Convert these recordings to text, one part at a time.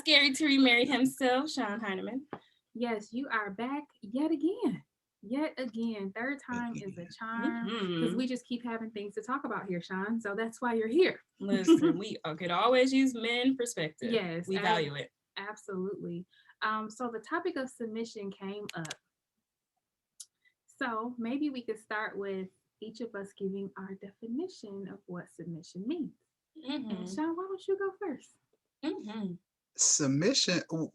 Scary to Remarry himself, Shon Hyneman. Yes, you are back yet again. Yet again. Third time is a charm because we just keep having things to talk about here, Shon. So that's why you're here. Listen, we could always use men perspective. Yes, we value it. Absolutely. So the topic of submission came up. So maybe we could start with each of us giving our definition of what submission means. And Shon, why don't you go first? Submission. Well,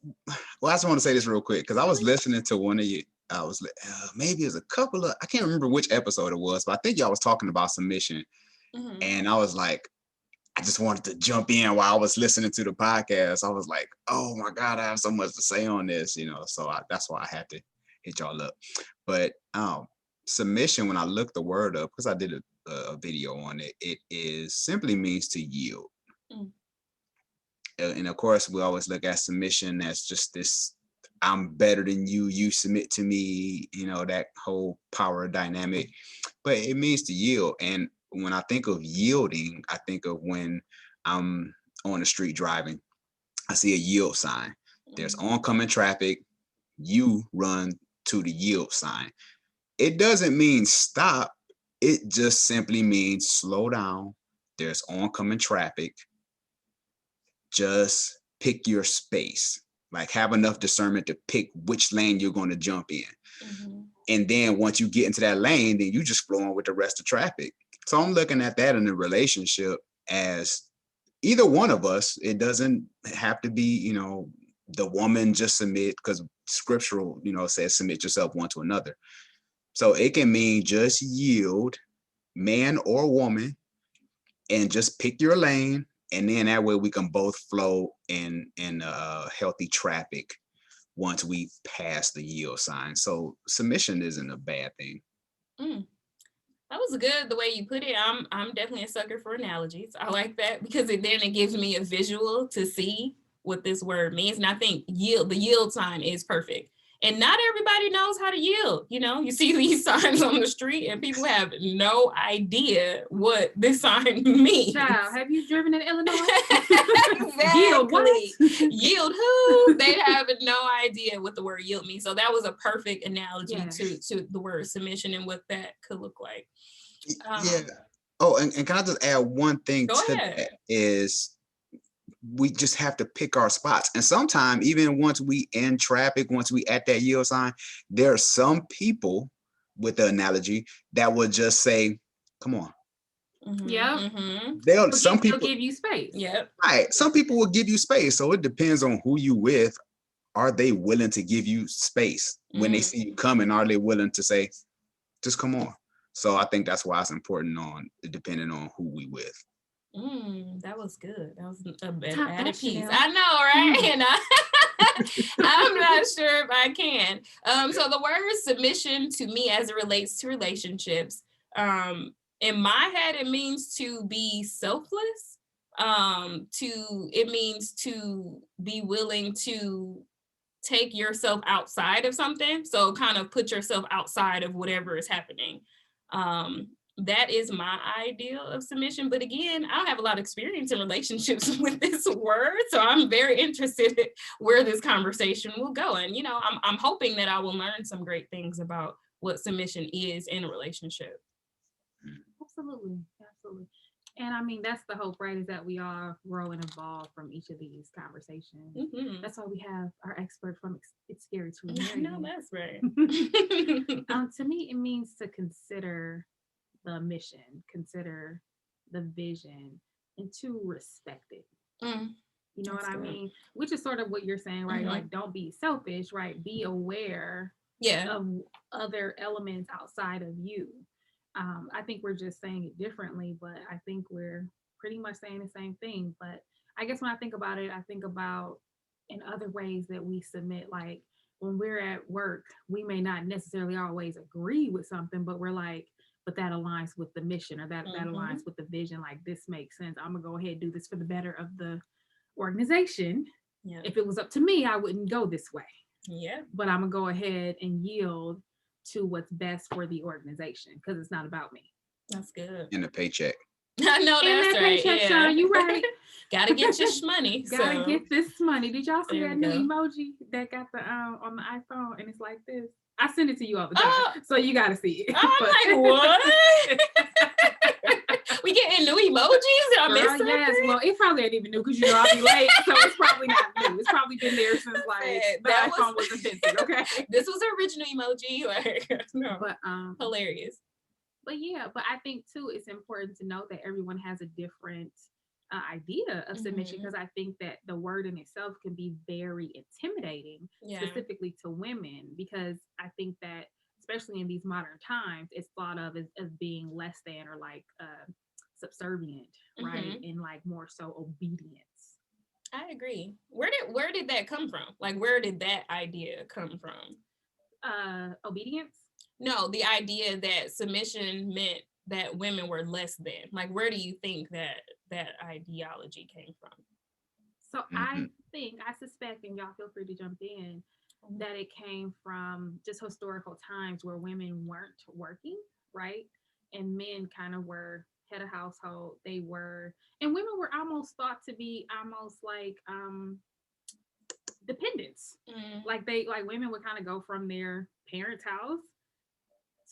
I just want to say this real quick because I was listening to one of you. I was maybe it was a couple of, I can't remember which episode it was, but I think y'all was talking about submission, and I was like, I just wanted to jump in while I was listening to the podcast. I was like, oh my God, I have so much to say on this, So that's why I had to hit y'all up. But submission, when I looked the word up, because I did a video on it, it is simply means to yield. And of course, we always look at submission as just this, I'm better than you, you submit to me, that whole power dynamic. But it means to yield. And when I think of yielding, I think of when I'm on the street driving, I see a yield sign. There's oncoming traffic, you run to the yield sign. It doesn't mean stop. It just simply means slow down. There's oncoming traffic. Just pick your space, like have enough discernment to pick which lane you're going to jump in. And then once you get into that lane, then you just flow on with the rest of traffic. So I'm looking at that in a relationship as either one of us. It doesn't have to be, the woman just submit, because scriptural, says submit yourself one to another. So it can mean just yield, man or woman, and just pick your lane. And then that way we can both flow in healthy traffic once we pass the yield sign. So submission isn't a bad thing. That was good the way you put it. I'm definitely a sucker for analogies. I like that because it gives me a visual to see what this word means. And I think the yield sign is perfect. And not everybody knows how to yield. You see these signs on the street and people have no idea what this sign means. Child, have you driven in Illinois? Exactly. Yield what? Yield who? They have no idea what the word yield means. So that was a perfect analogy to the word submission and what that could look like. Yeah. Oh, and can I just add one thing to that is we just have to pick our spots. And sometimes even once we in traffic, once we at that yield sign, there are some people with the analogy that will just say, come on. They'll give you space. Yep. Right. Some people will give you space. So it depends on who you with. Are they willing to give you space when they see you coming? Are they willing to say, just come on? So I think that's why it's important depending on who we with. That was good. That was a added piece. I know, right? And I'm not sure if I can. So the word submission to me as it relates to relationships, in my head, it means to be selfless. It means to be willing to take yourself outside of something. So kind of put yourself outside of whatever is happening. That is my ideal of submission. But again, I don't have a lot of experience in relationships with this word. So I'm very interested in where this conversation will go. And, I'm hoping that I will learn some great things about what submission is in a relationship. Absolutely. And I mean, that's the hope, right? Is that we all grow and evolve from each of these conversations. That's why we have our expert from It's Scary to Remarry. No, that's right. To me, it means to consider the mission, consider the vision, and to respect it. You know what I mean? Which is sort of what you're saying, right? Like, don't be selfish, right? Be aware of other elements outside of you. I think we're just saying it differently, but I think we're pretty much saying the same thing. But I guess when I think about it, I think about in other ways that we submit, like when we're at work, we may not necessarily always agree with something, but we're like, but that aligns with the mission, or that aligns with the vision. Like, this makes sense. I'm gonna go ahead and do this for the better of the organization. If it was up to me, I wouldn't go this way. But I'm gonna go ahead and yield to what's best for the organization because it's not about me. That's good. And the paycheck. I know that's that right. Paycheck, Yeah. Shon, you right. Gotta get your money. Gotta get this money. Did y'all see There that we new go. emoji that got the on the iPhone and it's like this? I send it to you all the time, so you gotta see it. I'm like, what? We getting new emojis? Did I miss something? Yes, well, it probably ain't even new because I'll be late, so it's probably not new. It's probably been there since like the iPhone was invented. Okay, this was the original emoji. Like, no, but hilarious. But yeah, but I think too, it's important to know that everyone has a different idea of submission, because I think that the word in itself can be very intimidating, specifically to women, because I think that especially in these modern times, it's thought of as being less than or like subservient, right? And like more so obedience. I agree. Where did that come from? Like, where did that idea come from? Obedience? No, the idea that submission meant that women were less than. Like, where do you think that ideology came from? So I suspect, and y'all feel free to jump in, that it came from just historical times where women weren't working, right? And men kind of were head of household. They were, and women were almost thought to be almost like dependents. Like women would kind of go from their parents' house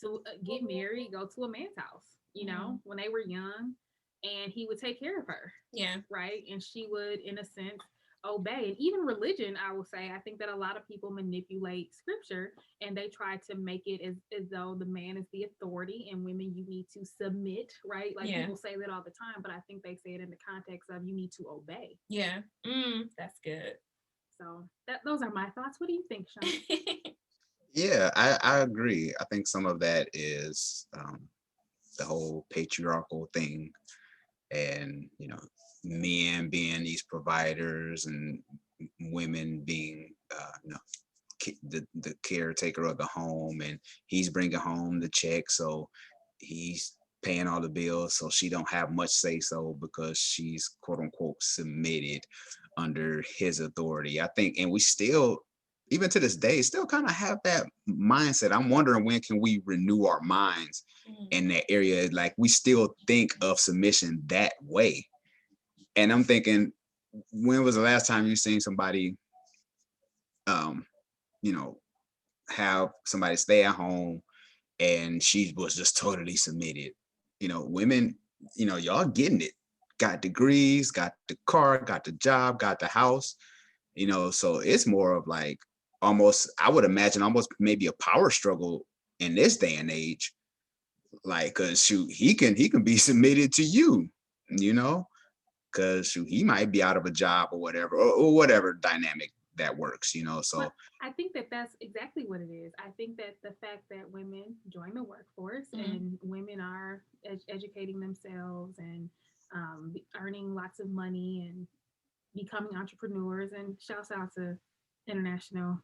to get married, go to a man's house, when they were young, and he would take care of her. Yeah. Right. And she would, in a sense, obey. And even religion, I will say, I think that a lot of people manipulate scripture and they try to make it as though the man is the authority and women, you need to submit, right? Like people say that all the time, but I think they say it in the context of you need to obey. Yeah. That's good. So those are my thoughts. What do you think, Shon? Yeah, I agree. I think some of that is the whole patriarchal thing, and men being these providers and women being the caretaker of the home, and he's bringing home the check, so he's paying all the bills, so she don't have much say so because she's quote unquote submitted under his authority. I think, and we still, even to this day, still kind of have that mindset. I'm wondering when can we renew our minds in that area? Like, we still think of submission that way. And I'm thinking, when was the last time you seen somebody, have somebody stay at home and she was just totally submitted? Women, y'all getting it. Got degrees, got the car, got the job, got the house, so it's more of like, almost, I would imagine, almost maybe a power struggle in this day and age. Like, cause shoot, he can be submitted to you, cause shoot, he might be out of a job or whatever, or whatever dynamic that works, so. But I think that that's exactly what it is. I think that the fact that women join the workforce and women are educating themselves and earning lots of money and becoming entrepreneurs, and shouts out to International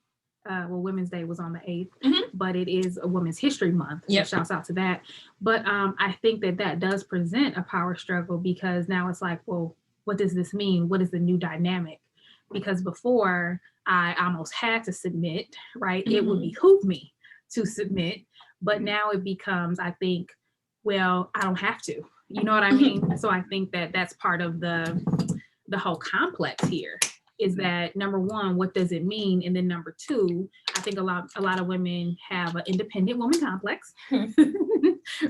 Women's Day was on the 8th, but it is a Women's History Month. So shouts out to that. But I think that does present a power struggle, because now it's like, well, what does this mean? What is the new dynamic? Because before, I almost had to submit, right? It would behoove me to submit, but now it becomes, I think, well, I don't have to. You know what I mean? So I think that that's part of the whole complex here, is that number one, what does it mean? And then number two, I think a lot of women have an independent woman complex,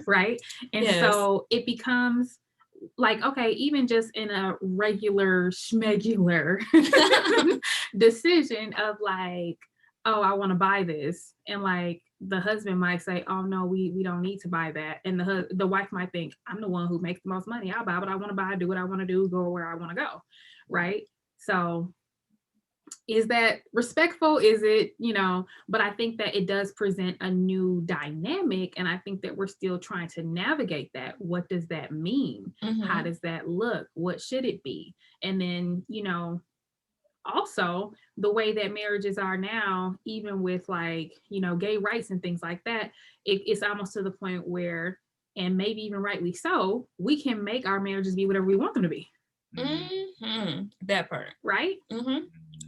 right? And so it becomes like, okay, even just in a regular schmegular decision of like, oh, I want to buy this, and like the husband might say, oh no, we don't need to buy that, and the wife might think, I'm the one who makes the most money, I'll buy what I want to buy, do what I want to do, go where I want to go, right? So is that respectful? Is it, but I think that it does present a new dynamic, and I think that we're still trying to navigate that. What does that mean? How does that look? What should it be? And then, also the way that marriages are now, even with like, gay rights and things like that, it's almost to the point where, and maybe even rightly so, we can make our marriages be whatever we want them to be. That part. Right?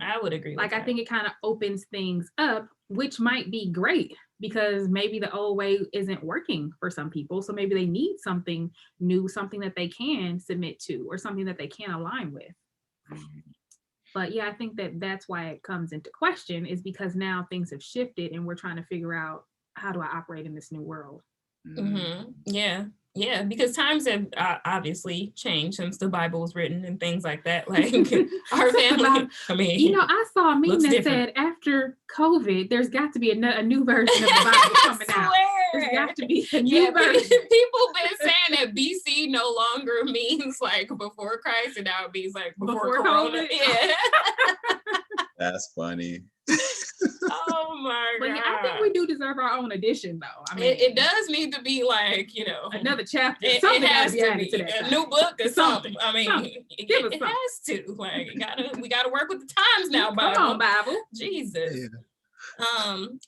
I would agree with that. I think it kind of opens things up, which might be great because maybe the old way isn't working for some people. So maybe they need something new, something that they can submit to, or something that they can align with. But yeah, I think that that's why it comes into question, is because now things have shifted and we're trying to figure out, how do I operate in this new world? Yeah, because times have obviously changed since the Bible was written and things like that. Like our family, I mean, I saw a meme that said after COVID, there's got to be a new version of the Bible coming out. There's got to be a new version. People been saying that BC no longer means like before Christ, and now it means like before Corona. COVID. Yeah. That's funny. Oh my God. But yeah, I think we do deserve our own edition, though. I mean, it does need to be like, another chapter. It has to be a new book or something. I mean, it has to. Like, we gotta work with the times now, Bible. Come on, Bible. Jesus. Yeah.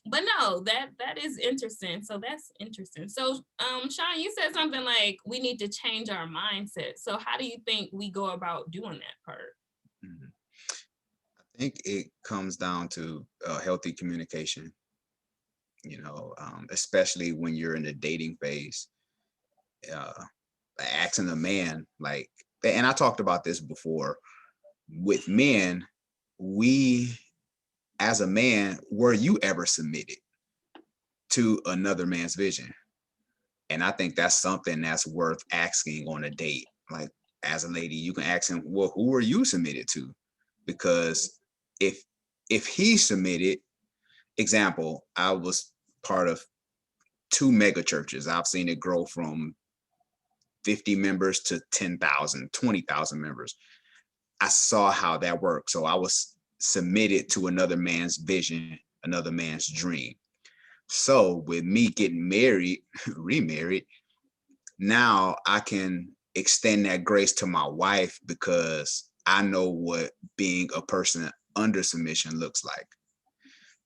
But no, that is interesting. So that's interesting. So, Shon, you said something like we need to change our mindset. So how do you think we go about doing that part? I think it comes down to healthy communication, especially when you're in the dating phase. Asking a man, like, and I talked about this before, with men, as a man, were you ever submitted to another man's vision? And I think that's something that's worth asking on a date. Like, as a lady, you can ask him, well, who are you submitted to? Because if he submitted, example, I was part of 2 mega churches. I've seen it grow from 50 members to 10,000, 20,000 members. I saw how that worked. So I was submitted to another man's vision, another man's dream. So with me getting married, remarried, now I can extend that grace to my wife because I know what being a person under submission looks like.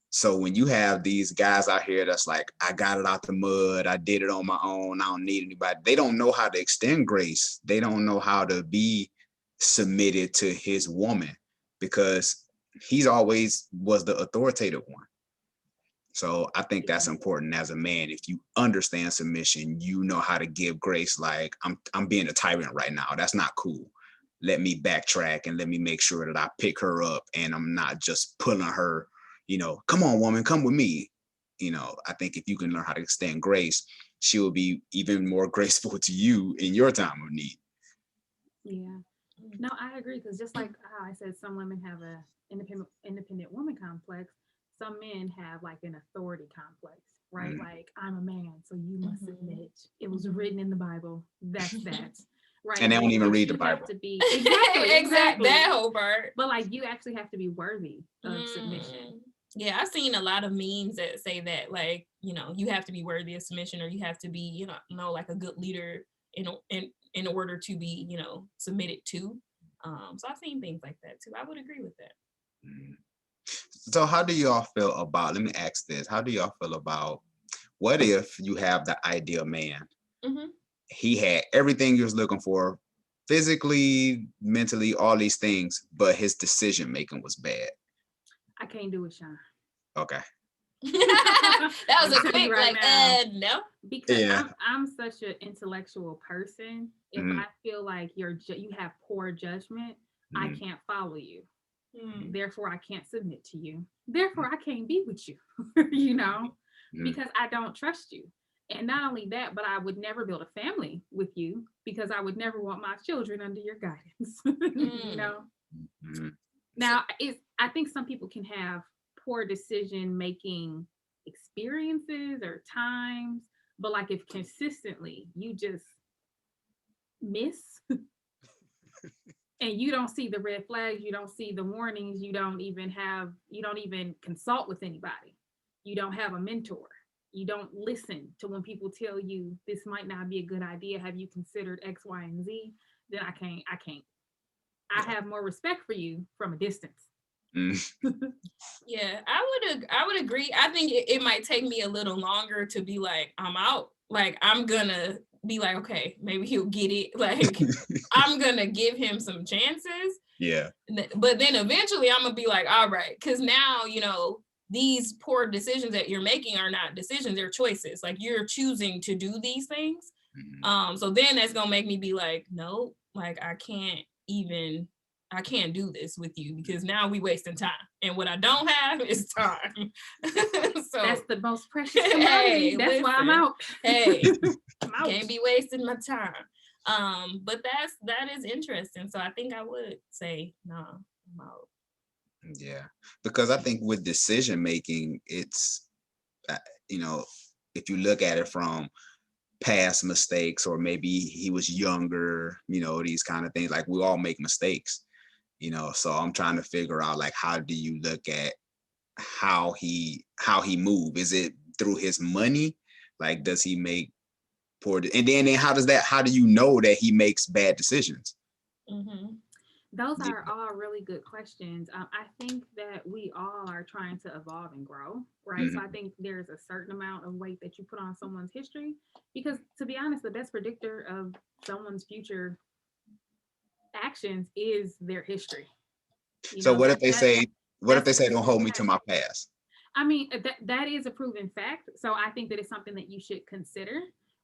So when you have these guys out here that's like, I got it out the mud, I did it on my own, I don't need anybody. They don't know how to extend grace. They don't know how to be submitted to his woman because he's always was the authoritative one. So I think that's important as a man. If you understand submission, you know how to give grace. Like, I'm being a tyrant right now. That's not cool. Let me backtrack and let me make sure that I pick her up and I'm not just pulling her, come on, woman, come with me. I think if you can learn how to extend grace, she will be even more graceful to you in your time of need. Yeah. No, I agree. Because just like how I said, some women have a independent woman complex. Some men have like an authority complex, right? Like, I'm a man, so you must submit. It was written in the Bible. That's that. Right. And they don't even read the Bible. To be, exactly. That whole part. But like, you actually have to be worthy of submission. Yeah, I've seen a lot of memes that say that, like, you have to be worthy of submission, or you have to be, like a good leader in order to be, submitted to. So I've seen things like that too. I would agree with that. So how do y'all feel about, let me ask this, how do y'all feel about, what if you have the ideal man? He had everything you was looking for, physically, mentally, all these things, but his decision making was bad. I can't do it, Shon. Okay. That was a quick no. Because I'm such an intellectual person. If I feel like you have poor judgment, I can't follow you. Therefore, I can't submit to you. Therefore, I can't be with you, because I don't trust you. And not only that, but I would never build a family with you because I would never want my children under your guidance, Now, I think some people can have poor decision-making experiences or times, but like if consistently you just miss and you don't see the red flags, you don't see the warnings, you don't even consult with anybody. You don't have a mentor. You don't listen to when people tell you this might not be a good idea. Have you considered X, Y, and Z? Then I can't. I have more respect for you from a distance. Yeah, I would agree. I think it might take me a little longer to be like, I'm out. Like, I'm gonna be like, okay, maybe he'll get it. Like, I'm gonna give him some chances. Yeah. But then eventually I'm gonna be like, all right, because now, these poor decisions that you're making are not decisions, they're choices. Like you're choosing to do these things. So then that's gonna make me be like, no, like I can't do this with you because now we wasting time. And what I don't have is time. So that's the most precious commodity. That's why I'm out. Hey, I'm out. Can't be wasting my time. But that is interesting. So I think I would say, no, I'm out. Yeah, because I think with decision making, it's, if you look at it from past mistakes, or maybe he was younger, these kind of things, like we all make mistakes, so I'm trying to figure out, like, how do you look at how he move? Is it through his money? Like, does he make poor, and then how do you know that he makes bad decisions? Mm-hmm. Those are all really good questions. I think that we all are trying to evolve and grow, right? Mm-hmm. So I think there's a certain amount of weight that you put on someone's history, because to be honest, the best predictor of someone's future actions is their history. So what if they say, don't hold me to my past? I mean, that is a proven fact. So I think that it's something that you should consider.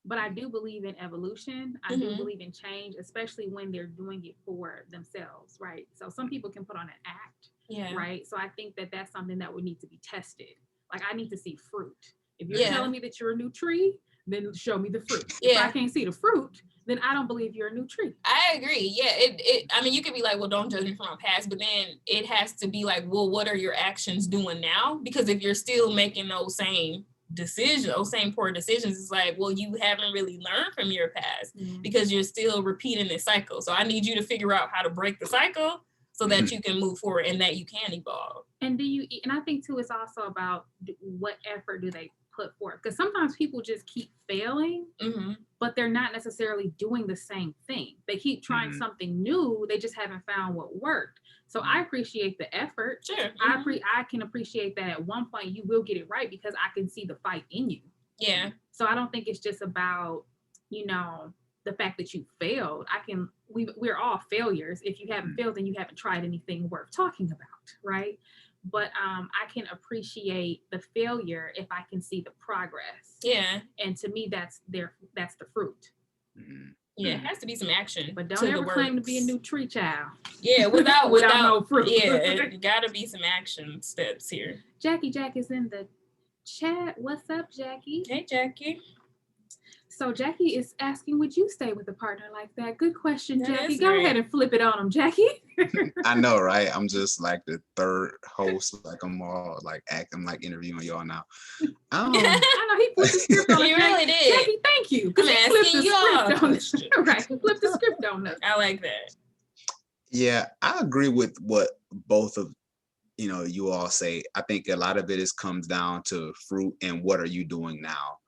But I do believe in evolution. I do believe in change, especially when they're doing it for themselves, right? So some people can put on an act, right? So I think that that's something that would need to be tested. Like, I need to see fruit. If you're telling me that you're a new tree, then show me the fruit. If I can't see the fruit, then I don't believe you're a new tree. I agree. Yeah, I mean, you could be like, well, don't judge me from my past, but then it has to be like, well, what are your actions doing now? Because if you're still making those same poor decisions, it's like, well, you haven't really learned from your past because you're still repeating this cycle. So I need you to figure out how to break the cycle so that you can move forward and that you can evolve. And I think too, it's also about what effort do they put forth, because sometimes people just keep failing, but they're not necessarily doing the same thing. They keep trying something new, they just haven't found what worked. So I appreciate the effort. Sure. I can appreciate that at one point you will get it right because I can see the fight in you. Yeah. So I don't think it's just about, the fact that you failed. We're all failures. If you haven't failed, then you haven't tried anything worth talking about, right? But I can appreciate the failure if I can see the progress. Yeah. And to me, that's the fruit. Yeah, it has to be some action. But don't ever claim to be a new tree child. Yeah, without no fruit. Yeah, gotta be some action steps here. Jackie Jack is in the chat. What's up, Jackie? Hey, Jackie. So Jackie is asking, would you stay with a partner like that? Good question, Jackie. Go ahead and flip it on him, Jackie. I know, right? I'm just like the third host. Like, I'm all like acting like interviewing y'all now. I know he flipped the script on us. He really did. Jackie, thank you. I'm asking you all. Right, flip the script on us. I like that. Yeah, I agree with what both of you all say. I think a lot of it comes down to fruit and what are you doing now,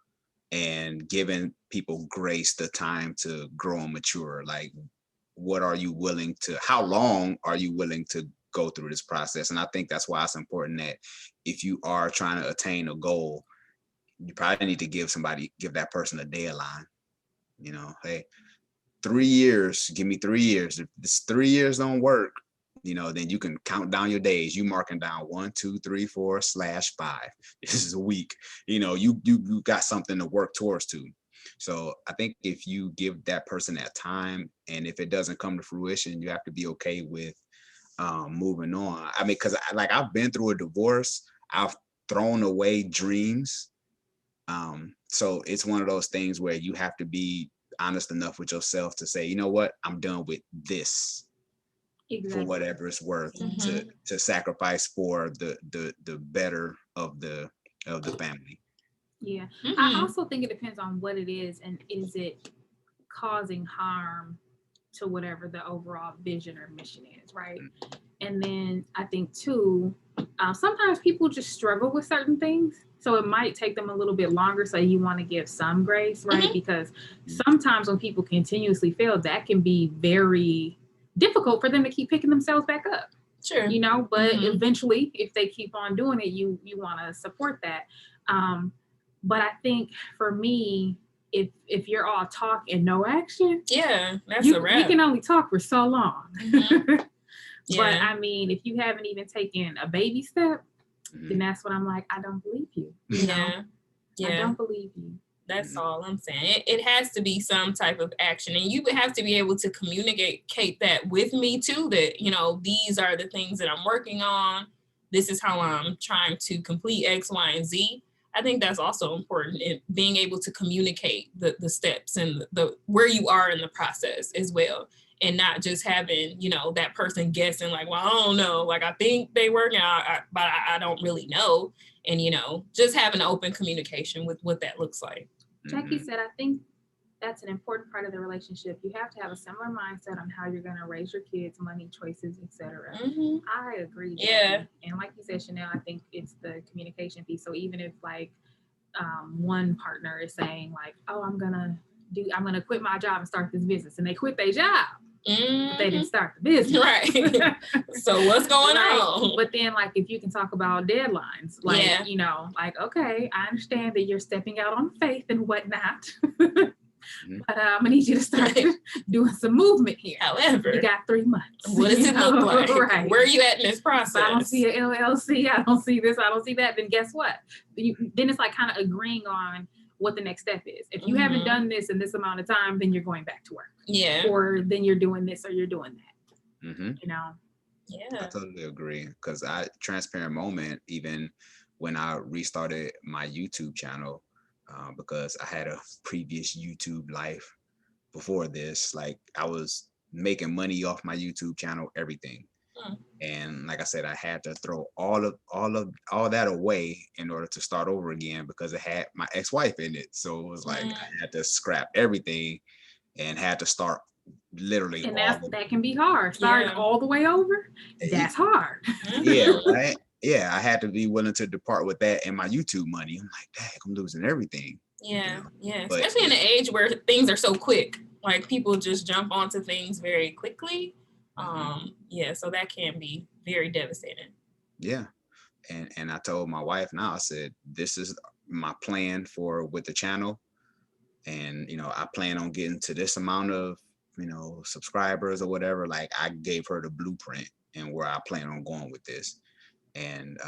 and giving people grace, the time to grow and mature. Like, what are you willing to, how long are you willing to go through this process? And I think that's why it's important that if you are trying to attain a goal, you probably need to give that person a deadline. Hey, 3 years, give me 3 years. If this 3 years don't work, then you can count down your days. You marking down 1, 2, 3, 4/5. This is a week. You got something to work towards too. So I think if you give that person that time, and if it doesn't come to fruition, you have to be okay with moving on. I mean, because I've been through a divorce. I've thrown away dreams. So it's one of those things where you have to be honest enough with yourself to say, you know what, I'm done with this. Exactly. For whatever it's worth, to sacrifice for the better of the family. Yeah. I also think it depends on what it is, and is it causing harm to whatever the overall vision or mission is, right? And then I think too, sometimes people just struggle with certain things, so it might take them a little bit longer. So you want to give some grace, right? Because sometimes when people continuously fail, that can be very difficult for them to keep picking themselves back up. Sure. But eventually, if they keep on doing it, you want to support that. But I think for me, if you're all talk and no action, that's a wrap. We can only talk for so long. Yeah. But I mean, if you haven't even taken a baby step, then that's when I'm like, I don't believe you. I don't believe you. That's all I'm saying. It has to be some type of action, and you would have to be able to communicate that with me too, that, you know, these are the things that I'm working on. This is how I'm trying to complete X, Y, and Z. I think that's also important in being able to communicate the steps and the where you are in the process as well. And not just having, you know, that person guessing like, well, I don't know, like I think they work out, but I don't really know. And, you know, just having open communication with what that looks like. Jackie said, I think that's an important part of the relationship. You have to have a similar mindset on how you're going to raise your kids, money choices, etc. I agree. Jackie. Yeah. And like you said, Chanel, I think it's the communication piece. So even if like one partner is saying like, oh, I'm going to quit my job and start this business, and they quit their job. But they didn't start the business. Right. So what's going on? But then like if you can talk about deadlines, like, you know, like, okay, I understand that you're stepping out on faith and whatnot. But I'm gonna need you to start doing some movement here. However, you got 3 months. What does it look like? Right. Where are you at in this process? If I don't see an LLC, I don't see this, I don't see that, then guess what? Then it's like kind of agreeing on what the next step is. If you haven't done this in this amount of time, then you're going back to work. Yeah. Or then you're doing this or you're doing that. You know? Yeah. I totally agree. Because transparent moment, even when I restarted my YouTube channel, because I had a previous YouTube life before this, like I was making money off my YouTube channel, everything. And like I said, I had to throw all that away in order to start over again because it had my ex-wife in it. So it was like I had to scrap everything and had to start literally. And that can be hard. Starting all the way over, that's hard. Yeah, right. Yeah, I had to be willing to depart with that and my YouTube money. I'm like, dang, I'm losing everything. Yeah, you know? Yeah. But, especially in an age where things are so quick. Like people just jump onto things very quickly. Yeah, so that can be very devastating. Yeah. And I told my wife now, I said, this is my plan with the channel. And, you know, I plan on getting to this amount of, you know, subscribers or whatever. Like I gave her the blueprint and where I plan on going with this. And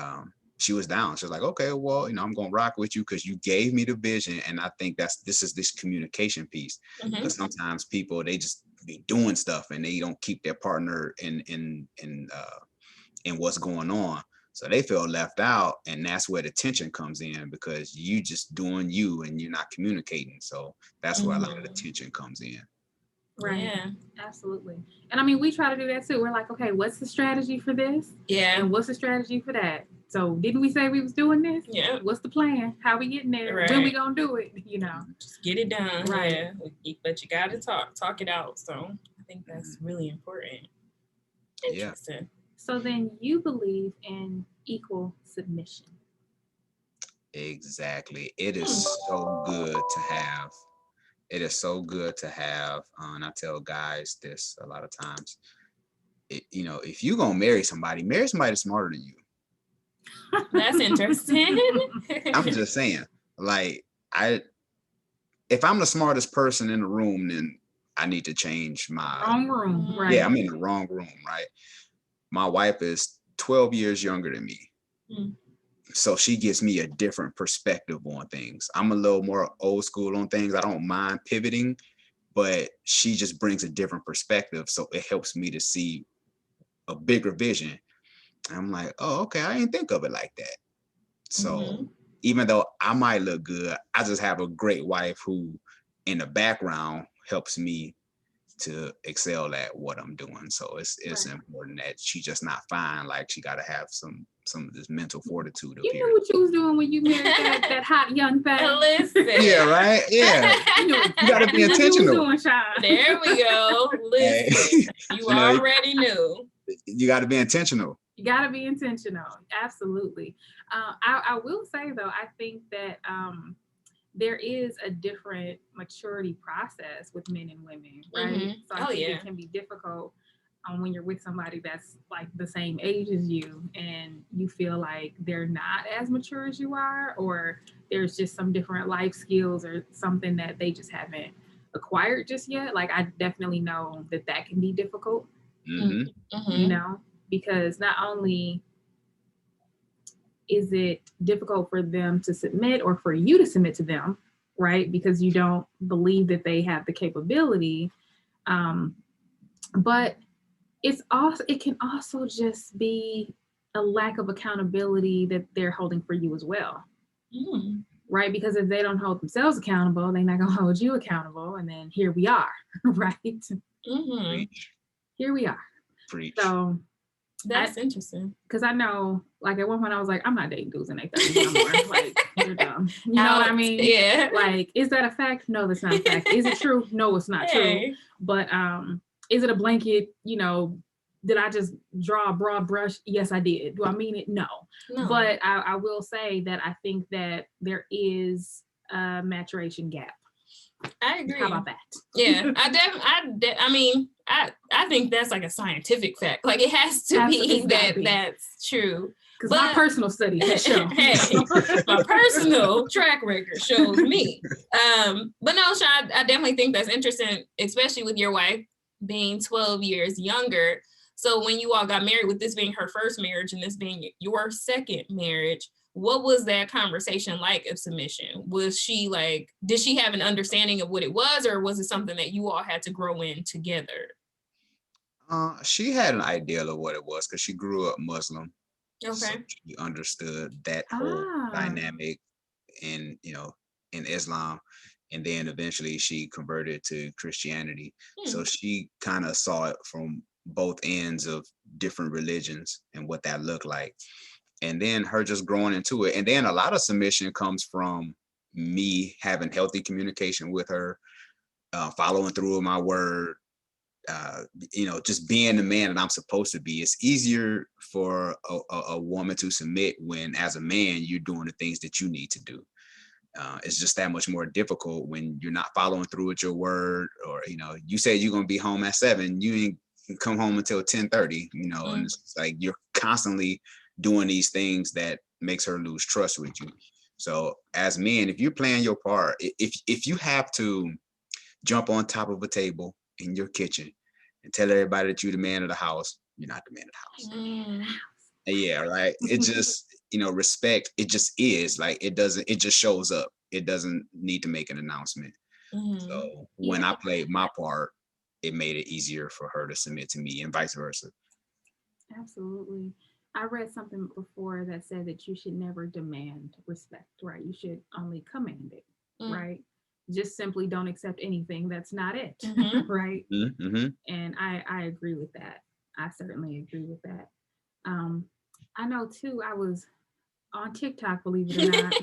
she was down. She was like, okay, well, you know, I'm going to rock with you because you gave me the vision. And I think this is this communication piece. Because sometimes people, they just be doing stuff and they don't keep their partner in what's going on. So they feel left out, and that's where the tension comes in because you just doing you and you're not communicating. So that's where a lot of the tension comes in. Right. Yeah, absolutely. And I mean, we try to do that too. We're like, okay, what's the strategy for this? Yeah. And what's the strategy for that? So didn't we say we was doing this? Yeah. What's the plan? How we getting there? Right. When we gonna do it? You know, just get it done. Right. Yeah. But you got to talk it out. So I think that's really important. Interesting. Yeah. So then you believe in equal submission. Exactly. It is so good to have. It is so good to have. And I tell guys this a lot of times. You know, if you're going to marry somebody smarter than you. That's interesting. I'm just saying, like, if I'm the smartest person in the room, then I need to change my wrong room. Right. Yeah, I'm in the wrong room, right? My wife is 12 years younger than me. So she gives me a different perspective on things. I'm a little more old school on things. I don't mind pivoting, but she just brings a different perspective. So it helps me to see a bigger vision. I'm like, oh, okay, I didn't think of it like that. So even though I might look good, I just have a great wife who in the background helps me to excel at what I'm doing. So it's important that she just not fine. Like she got to have some of this mental fortitude. You knew what you was doing when you married that hot young thing. Listen. Yeah, right. Yeah, you got to be intentional. There we go. Listen, you already knew. You got to be intentional. You got to be intentional. Absolutely. I will say though, I think that there is a different maturity process with men and women, right? So I think it can be difficult when you're with somebody that's like the same age as you and you feel like they're not as mature as you are, or there's just some different life skills or something that they just haven't acquired just yet. Like I definitely know that can be difficult, you know, because not only is it difficult for them to submit or for you to submit to them, right? Because you don't believe that they have the capability. But it can also just be a lack of accountability that they're holding for you as well. Right? Because if they don't hold themselves accountable, they're not going to hold you accountable. And then here we are, right? Here we are. Preach. So that's interesting. Because I know, like, at one point I was like, I'm not dating dudes in their 30s anymore. Like, you're dumb. You know what I mean? Yeah. Like, is that a fact? No, that's not a fact. Is it true? No, it's not true. But is it a blanket, did I just draw a broad brush? Yes, I did. Do I mean it? No. But I will say that I think that there is a maturation gap. I agree. How about that? Yeah, I think that's like a scientific fact. Like, it has to be that's true. Because my personal study has shown. My personal track record shows me. But no, Shon, I definitely think that's interesting, especially with your wife being 12 years younger. So when you all got married, with this being her first marriage and this being your second marriage, what was that conversation like of submission? Was she like, did she have an understanding of what it was, or was it something that you all had to grow in together? She had an idea of what it was because she grew up Muslim. Okay. So she understood that whole dynamic in Islam. And then eventually she converted to Christianity. So she kind of saw it from both ends of different religions and what that looked like. And then her just growing into it. And then a lot of submission comes from me having healthy communication with her, following through with my word, just being the man that I'm supposed to be. It's easier for a woman to submit when, as a man, you're doing the things that you need to do. It's just that much more difficult when you're not following through with your word, or, you said you're going to be home at 7, you ain't come home until 10:30, and it's like you're constantly doing these things that makes her lose trust with you. So as men, if you're playing your part, if you have to jump on top of a table in your kitchen and tell everybody that you're the man of the house, you're not the man of the house. Yeah, right. It just, respect, it just is like, it just shows up. It doesn't need to make an announcement. So when I played my part, it made it easier for her to submit to me, and vice versa. Absolutely. I read something before that said that you should never demand respect, right? You should only command it, right? Just simply don't accept anything that's not it, right? And I agree with that. I certainly agree with that. I know too, I was on TikTok, believe it or not.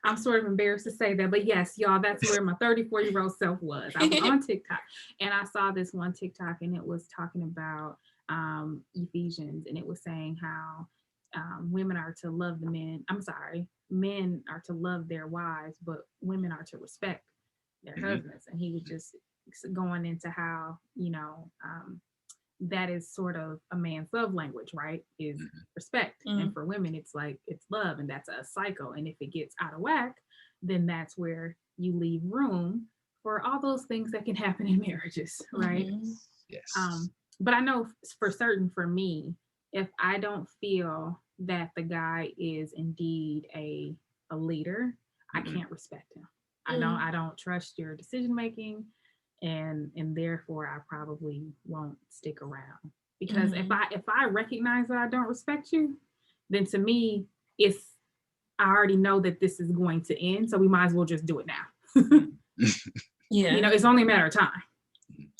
I'm sort of embarrassed to say that, but yes, y'all, that's where my 34-year-old self was. I was on TikTok, and I saw this one TikTok, and it was talking about Ephesians, and it was saying how women are to love the men. Men are to love their wives, but women are to respect their husbands. And he was just going into how, that is sort of a man's love language, right? Is respect. And for women, it's like, it's love, and that's a cycle. And if it gets out of whack, then that's where you leave room for all those things that can happen in marriages, right? Yes. But I know for certain, for me, if I don't feel that the guy is indeed a leader, I can't respect him. I don't trust your decision making, and therefore I probably won't stick around. Because if I recognize that I don't respect you, then to me, I already know that this is going to end, so we might as well just do it now. Yeah, it's only a matter of time.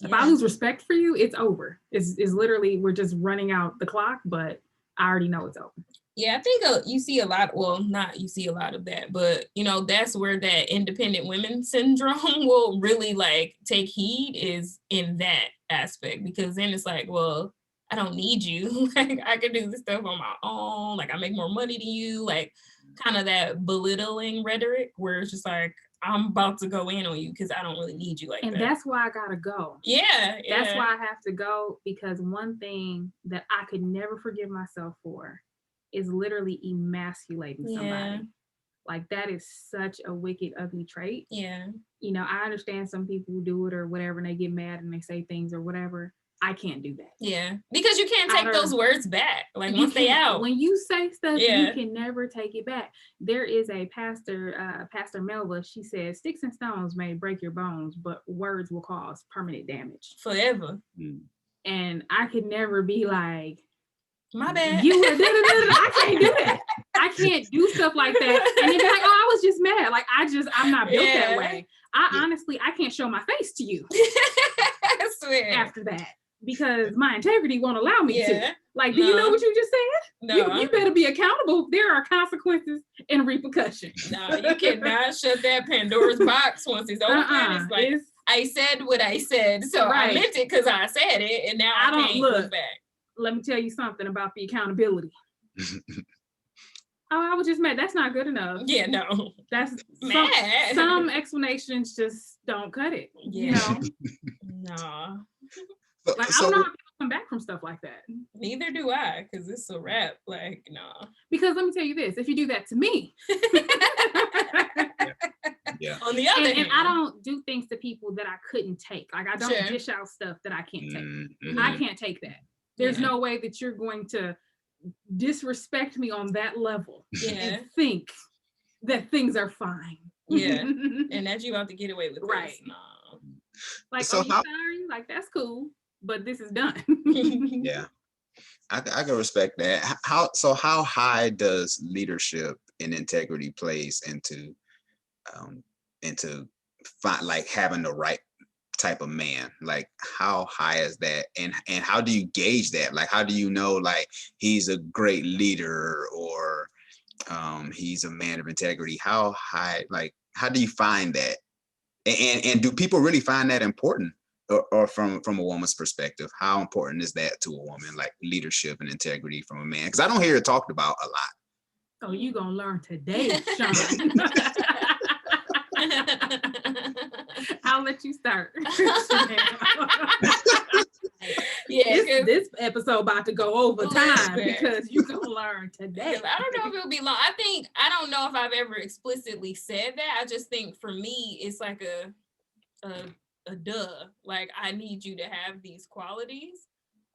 If I lose respect for you, it's over. It's literally, we're just running out the clock, but I already know it's over. Yeah, I think you see a lot, well, not you see a lot of that, but, that's where that independent women syndrome will really like take heed, is in that aspect, because then it's like, well, I don't need you. Like, I can do this stuff on my own. Like, I make more money than you. Like, kind of that belittling rhetoric where it's just like, I'm about to go in on you because I don't really need you like that. And that's why I gotta go. Yeah. That's why I have to go, because one thing that I could never forgive myself for is literally emasculating somebody. Like, that is such a wicked, ugly trait. Yeah. I understand some people who do it or whatever, and they get mad and they say things or whatever. I can't do that. Yeah, because you can't take those words back. Like once they out, when you say stuff, you can never take it back. There is a pastor, Pastor Melva. She says, "Sticks and stones may break your bones, but words will cause permanent damage forever." And I could never be like, "My bad." You were I can't do that. I can't do stuff like that. And then be like, "Oh, I was just mad." Like I'm not built that way. Honestly, I can't show my face to you. I swear. After that. Because my integrity won't allow me to. Like, do you know what you just said? No. You better be accountable. There are consequences and repercussions. No, you cannot shut that Pandora's box once it's open. It's like, I said what I said, so I meant it because I said it, and now I can't look back. Let me tell you something about the accountability. I was just mad. That's not good enough. Yeah, no. That's mad. Some explanations just don't cut it. Yeah. You know? No. Like, I don't know how people come back from stuff like that. Neither do I, because it's a wrap. Like, no. Because let me tell you this, if you do that to me. On the other hand. And I don't do things to people that I couldn't take. Like, I don't dish out stuff that I can't take. I can't take that. There's no way that you're going to disrespect me on that level and think that things are fine. Yeah. And that you have to get away with this. Right. No. Like, so sorry? Like, that's cool. But this is done. Yeah, I can respect that. How high does leadership and integrity plays into like having the right type of man? Like, how high is that, and how do you gauge that? Like, how do you know like he's a great leader or he's a man of integrity? How high? Like, how do you find that? And do people really find that important? Or from a woman's perspective, how important is that to a woman, like leadership and integrity from a man? Because I don't hear it talked about a lot. Oh, you gonna learn today, Shon. I'll let you start. This episode about to go over time because you're gonna learn today. I don't know if it'll be long. I don't know if I've ever explicitly said that. I just think for me, it's like a duh. Like, I need you to have these qualities.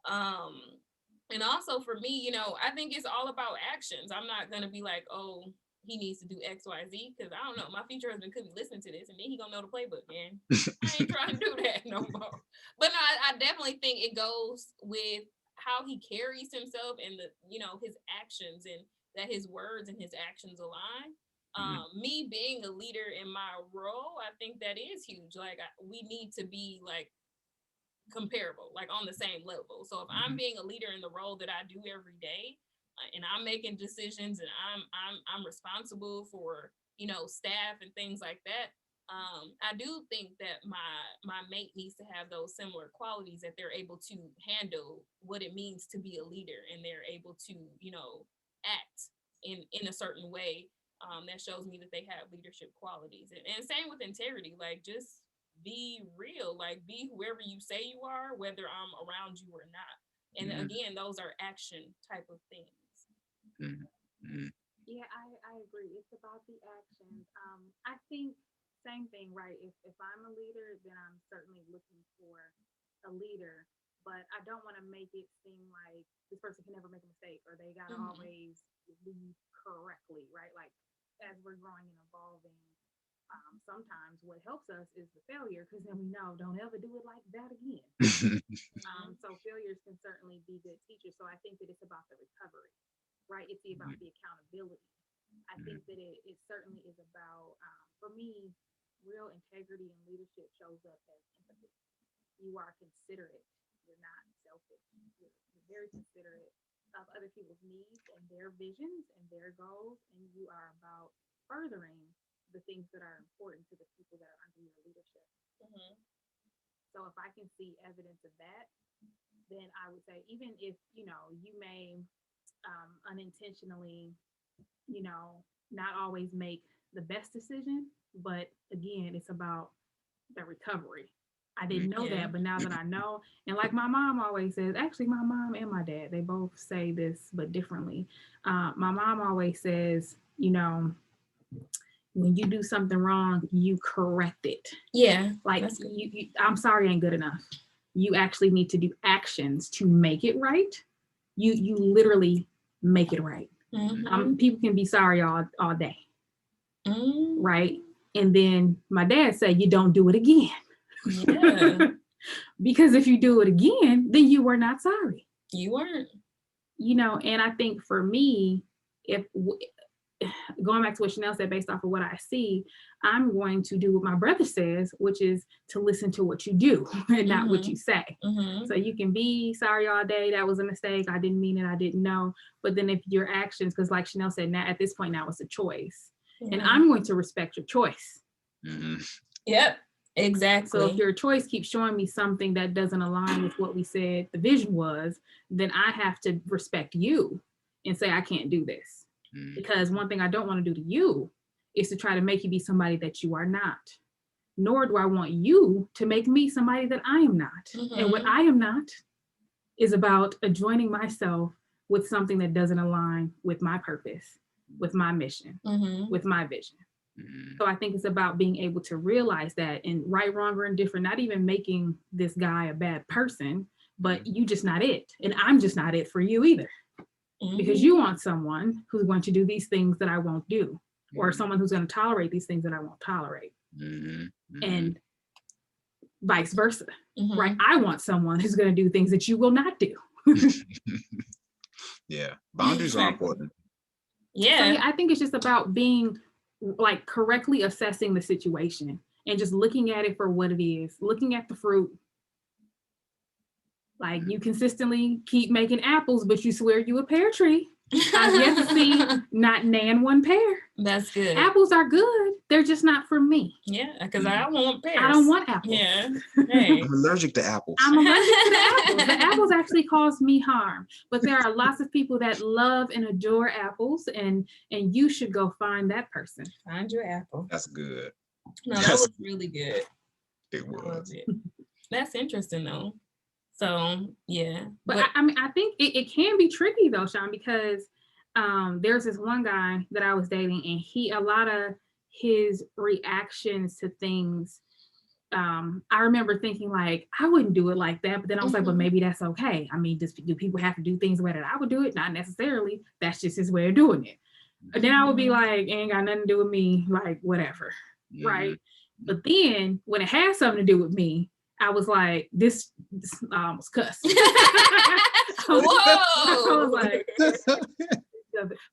And also for me, you know, I think it's all about actions. I'm not gonna be like, oh, he needs to do X, Y, Z, because I don't know. My future husband couldn't listen to this, and then he gonna know the playbook, man. I ain't trying to do that no more. But no, I definitely think it goes with how he carries himself and his actions, and that his words and his actions align. Me being a leader in my role, I think that is huge. Like, we need to be like comparable, like on the same level. So if I'm being a leader in the role that I do every day, and I'm making decisions, and I'm responsible for staff and things like that, I do think that my mate needs to have those similar qualities, that they're able to handle what it means to be a leader, and they're able to act in a certain way that shows me that they have leadership qualities. And same with integrity, like, just be real, like, be whoever you say you are, whether I'm around you or not. And again, those are action type of things. Yeah, I agree. It's about the actions. I think same thing, right? If I'm a leader, then I'm certainly looking for a leader, but I don't want to make it seem like this person can never make a mistake, or they gotta always lead correctly, right? Like, as we're growing and evolving, sometimes what helps us is the failure, because then we know, don't ever do it like that again. So failures can certainly be good teachers. So I think that it's about the recovery, right? It's about the accountability. I think that it certainly is about, for me, real integrity and leadership shows up as empathy. You are considerate. You're not selfish. You're very considerate of other people's needs and their visions and their goals, and you are about furthering the things that are important to the people that are under your leadership. So if I can see evidence of that, then I would say, even if you may unintentionally not always make the best decision, but again, it's about the recovery. I didn't know that, but now that I know, and like my mom always says, actually my mom and my dad, they both say this, but differently. My mom always says, when you do something wrong, you correct it. Yeah. Like, I'm sorry ain't good enough. you actually need to do actions to make it right. You literally make it right. People can be sorry all day, right? And then my dad said, you don't do it again. Yeah. Because if you do it again, then you were not sorry. You weren't. You know, and I think for me, if going back to what Chanel said, based off of what I see, I'm going to do what my brother says, which is to listen to what you do and not what you say. So you can be sorry all day. That was a mistake. I didn't mean it. I didn't know. But then if your actions, because like Chanel said, now at this point, now it's a choice. And I'm going to respect your choice. Yep. Exactly. So if your choice keeps showing me something that doesn't align with what we said the vision was, then I have to respect you and say, I can't do this. Because one thing I don't want to do to you is to try to make you be somebody that you are not. Nor do I want you to make me somebody that I am not. And what I am not is about adjoining myself with something that doesn't align with my purpose, with my mission, with my vision. So I think it's about being able to realize that, and right, wrong, or indifferent, not even making this guy a bad person, but you just not it. And I'm just not it for you either. Because you want someone who's going to do these things that I won't do, or someone who's going to tolerate these things that I won't tolerate. And vice versa, right? I want someone who's going to do things that you will not do. Yeah. Boundaries are important. Yeah. So, yeah, I think it's just about being like correctly assessing the situation and just looking at it for what it is, looking at the fruit. Like, you consistently keep making apples, but you swear you a pear tree. I've yet to see not nan one pear. That's good. Apples are good. They're just not for me. Yeah, because I want pears. I don't want apples. Yeah. Hey. I'm allergic to apples. I'm allergic to the apples. The apples actually cause me harm. But there are lots of people that love and adore apples, and you should go find that person. Find your apple. That's good. No, that was really good. It was. That's interesting though. So yeah. But I mean, I think it can be tricky though, Shon, because there's this one guy that I was dating, and a lot of his reactions to things, I remember thinking like, I wouldn't do it like that. But then I was like, but maybe that's okay. I mean, do people have to do things the way that I would do it? Not necessarily. That's just his way of doing it. And then I would be like, ain't got nothing to do with me, like whatever. Right. But then when it had something to do with me, I was like, this I almost cussed. Whoa! I was like,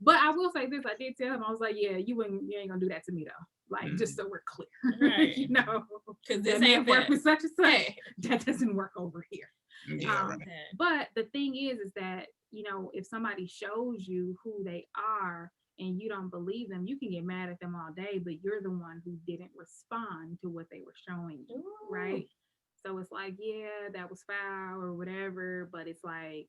but I will say this, I did tell him, I was like, yeah, you ain't gonna do that to me though. Like, just so we're clear. Right. You know, because this may ain't work with such and such. Hey. That doesn't work over here. Yeah, right. But the thing is that, you know, if somebody shows you who they are and you don't believe them, you can get mad at them all day, but you're the one who didn't respond to what they were showing you. Ooh. Right? So it's like, yeah, that was foul or whatever, but it's like,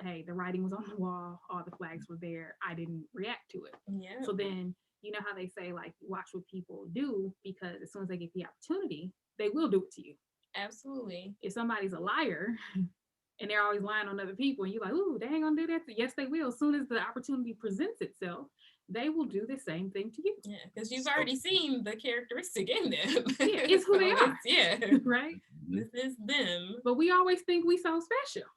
hey, the writing was on the wall, all the flags were there, I didn't react to it. Yeah. So then, you know how they say, like, watch what people do, because as soon as they get the opportunity, they will do it to you. Absolutely. If somebody's a liar and they're always lying on other people, and you're like, ooh, they ain't gonna do that. Yes, they will. As soon as the opportunity presents itself, they will do the same thing to you. Yeah, because you've already seen the characteristic in them. Yeah, it's who they are. Yeah. Right? This is them. But we always think we so special.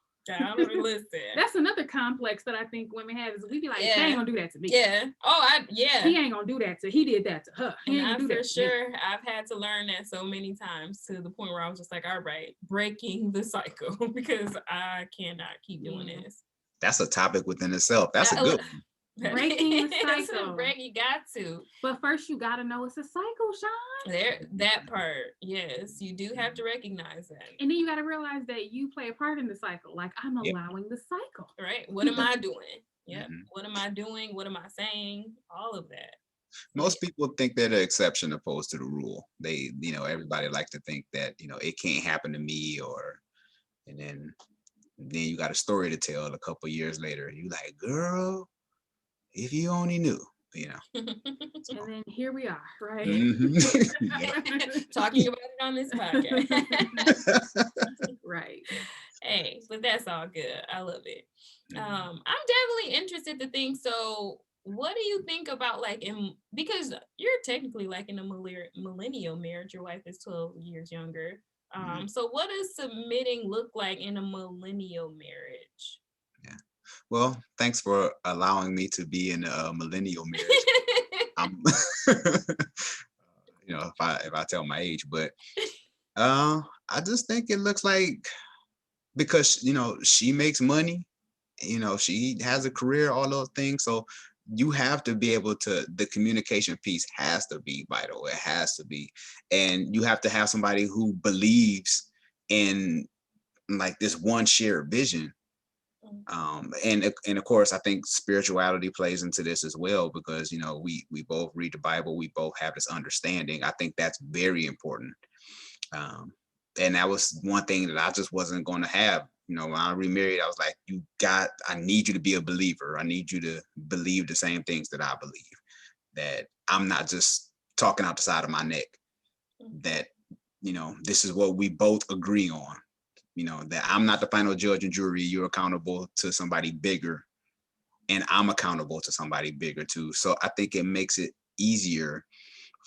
Listen. That's another complex that I think women have, is we be like, they ain't gonna do that to me. Yeah. Oh, he ain't gonna do that to, he did that to her. He ain't do that for sure. I've had to learn that so many times, to the point where I was just like, all right, breaking the cycle, because I cannot keep doing this. That's a topic within itself. That's a good one. Breaking the cycle. You got to. But first you gotta know it's a cycle, Shon. That part, yes, you do have to recognize that. And then you gotta realize that you play a part in the cycle. Like, I'm allowing the cycle. Right. What am I doing? Yep. What am I doing? What am I saying? All of that. Most people think they're the exception opposed to the rule. They, everybody like to think that, it can't happen to me, and then you got a story to tell a couple years later. You like, girl, if you only knew, And then here we are, right? Talking about it on this podcast. Right. Hey, but that's all good. I love it. I'm definitely interested to think. So what do you think about, like, because you're technically like in a millennial marriage, your wife is 12 years younger. So what does submitting look like in a millennial marriage? Yeah. Well, thanks for allowing me to be in a millennial marriage. If I tell my age, but I just think it looks like, because she makes money, she has a career, all those things. So you have to be able to, the communication piece has to be vital. It has to be. And you have to have somebody who believes in like this one shared vision. And of course, I think spirituality plays into this as well, because we both read the Bible, we both have this understanding. I think that's very important. And that was one thing that I just wasn't going to have. When I remarried, I was like, I need you to be a believer. I need you to believe the same things that I believe, that I'm not just talking out the side of my neck, that, this is what we both agree on, that I'm not the final judge and jury. You're accountable to somebody bigger, and I'm accountable to somebody bigger too. So I think it makes it easier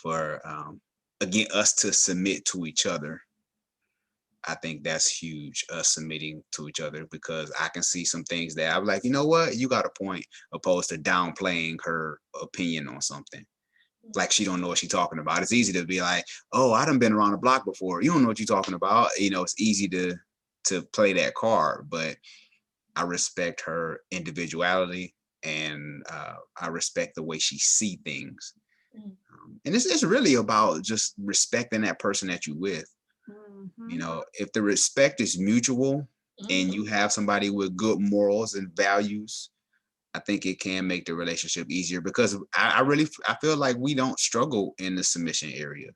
for, again, us to submit to each other. I think that's huge, us submitting to each other, because I can see some things that I'm like, you know what, you got a point, opposed to downplaying her opinion on something. Like she don't know what she's talking about. It's easy to be like, oh, I done been around the block before. You don't know what you're talking about. It's easy to play that card, but I respect her individuality, and I respect the way she see things. And it's really about just respecting that person that you with. If the respect is mutual and you have somebody with good morals and values, I think it can make the relationship easier, because I feel like we don't struggle in the submission area.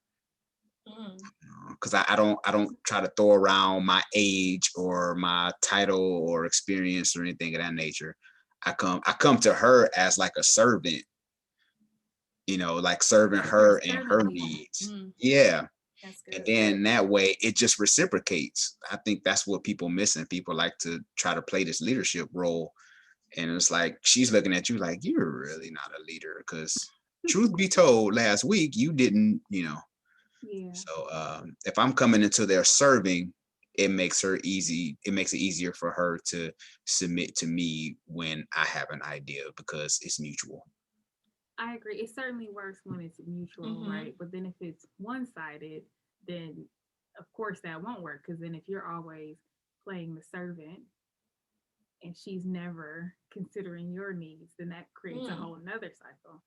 Because I don't try to throw around my age or my title or experience or anything of that nature. I come to her as like a servant, like serving her and her needs. Yeah. And then that way it just reciprocates. I think that's what people missing. People like to try to play this leadership role. And it's like, she's looking at you like, you're really not a leader, because truth be told, last week you didn't, Yeah. So if I'm coming into their serving, it makes it easier for her to submit to me when I have an idea, because it's mutual. I agree. It certainly works when it's mutual, right? But then if it's one-sided, then of course that won't work, because then if you're always playing the servant and she's never considering your needs, then that creates a whole nother cycle.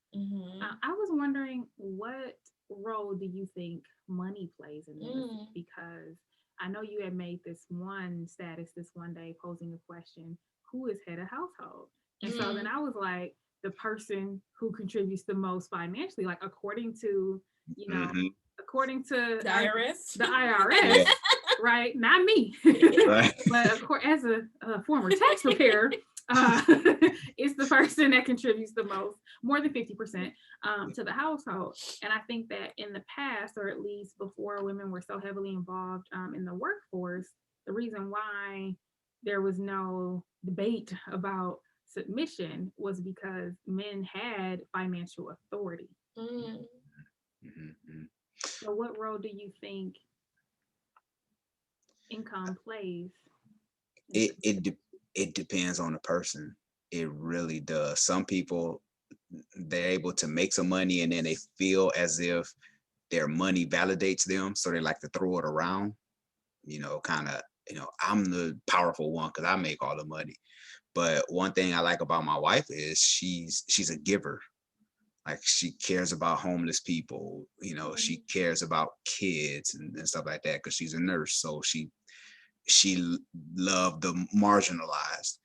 I was wondering, what role do you think money plays in this? Because I know you had made this one status this one day posing a question, who is head of household? And so then I was like, the person who contributes the most financially, like according to the IRS. Yeah. Right? Not me. Right. But of course, as a former tax preparer, it's the person that contributes the most, more than 50%, to the household. And I think that in the past, or at least before women were so heavily involved in the workforce, the reason why there was no debate about submission was because men had financial authority. So what role do you think income plays? It depends on the person. It really does. Some people, they're able to make some money and then they feel as if their money validates them, so they like to throw it around, I'm the powerful one because I make all the money. But one thing I like about my wife is she's a giver. Like, she cares about homeless people, she cares about kids and stuff like that, because she's a nurse. So she loved the marginalized.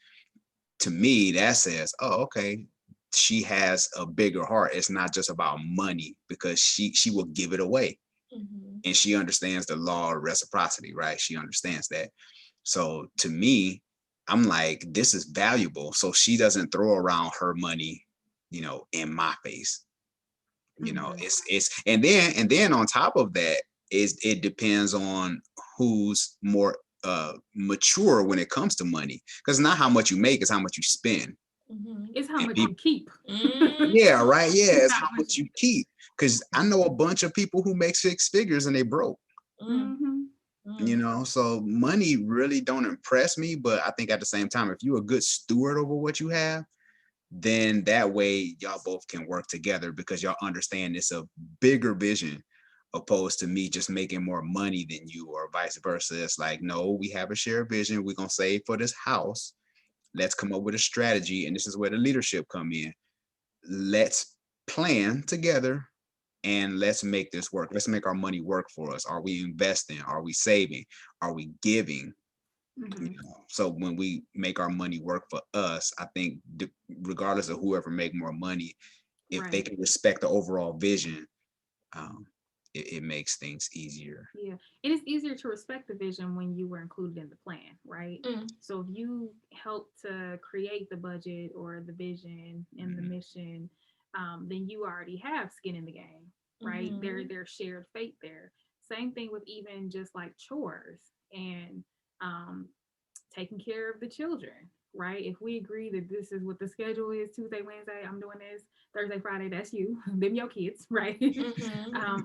To me, that says, oh, okay, she has a bigger heart. It's not just about money, because she will give it away. And she understands the law of reciprocity, right? She understands that. So to me, I'm like, this is valuable. So she doesn't throw around her money, in my face. It's and then on top of that, it depends on who's more mature when it comes to money, because not how much you make, it's how much you spend. It's how much you keep. Yeah, right. Yeah, it's how much you keep. Because I know a bunch of people who make six figures and they broke. You know, so money really don't impress me, but I think at the same time, if you're a good steward over what you have, then that way y'all both can work together because y'all understand it's a bigger vision opposed to me just making more money than you or vice versa. It's like, no, we have a shared vision. We're going to save for this house. Let's come up with a strategy. And this is where the leadership come in. Let's plan together and let's make this work. Let's make our money work for us. Are we investing? Are we saving? Are we giving? You know, so when we make our money work for us, I think regardless of whoever make more money, if they can respect the overall vision, it makes things easier. Yeah, it is easier to respect the vision when you were included in the plan, right? So if you help to create the budget or the vision and the mission, then you already have skin in the game, right? There's shared fate there. Same thing with even just like chores and taking care of the children, right? If we agree that this is what the schedule is, Tuesday, Wednesday, I'm doing this, Thursday, Friday, that's you, them your kids, right?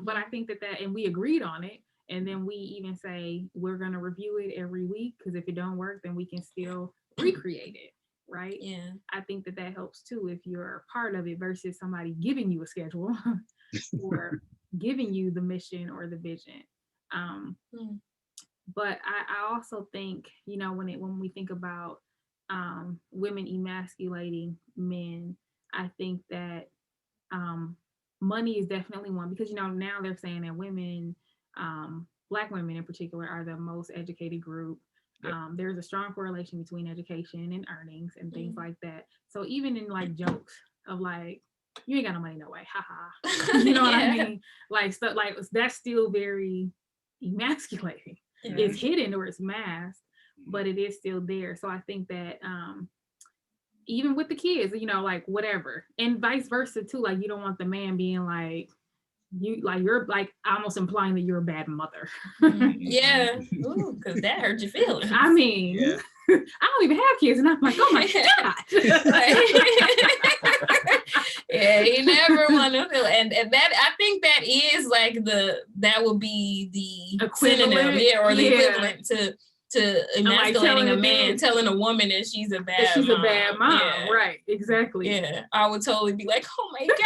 But I think that and we agreed on it. And then we even say, we're going to review it every week, because if it don't work, then we can still recreate it, right? Yeah. I think that helps too, if you're a part of it versus somebody giving you a schedule or giving you the mission or the vision. But I also think, you know, when we think about women emasculating men, I think that money is definitely one, because, you know, now they're saying that women, Black women in particular, are the most educated group. There's a strong correlation between education and earnings and things like that. So even in like jokes of like, you ain't got no money, no way, haha. You know what I mean? Like stuff like that's still very emasculating. It's hidden or it's masked, but it is still there. So I think that even with the kids, you know, like whatever, and vice versa too. Like you don't want the man being like, you're like almost implying that you're a bad mother. Yeah, because that hurt your feelings. I mean, I don't even have kids, and I'm like, oh my god. Yeah, you never want to feel, and that I think that is like that would be the synonym, or the equivalent to emasculating a man, telling a woman that she's a bad mom. Right? Exactly. Yeah, I would totally be like, oh my god.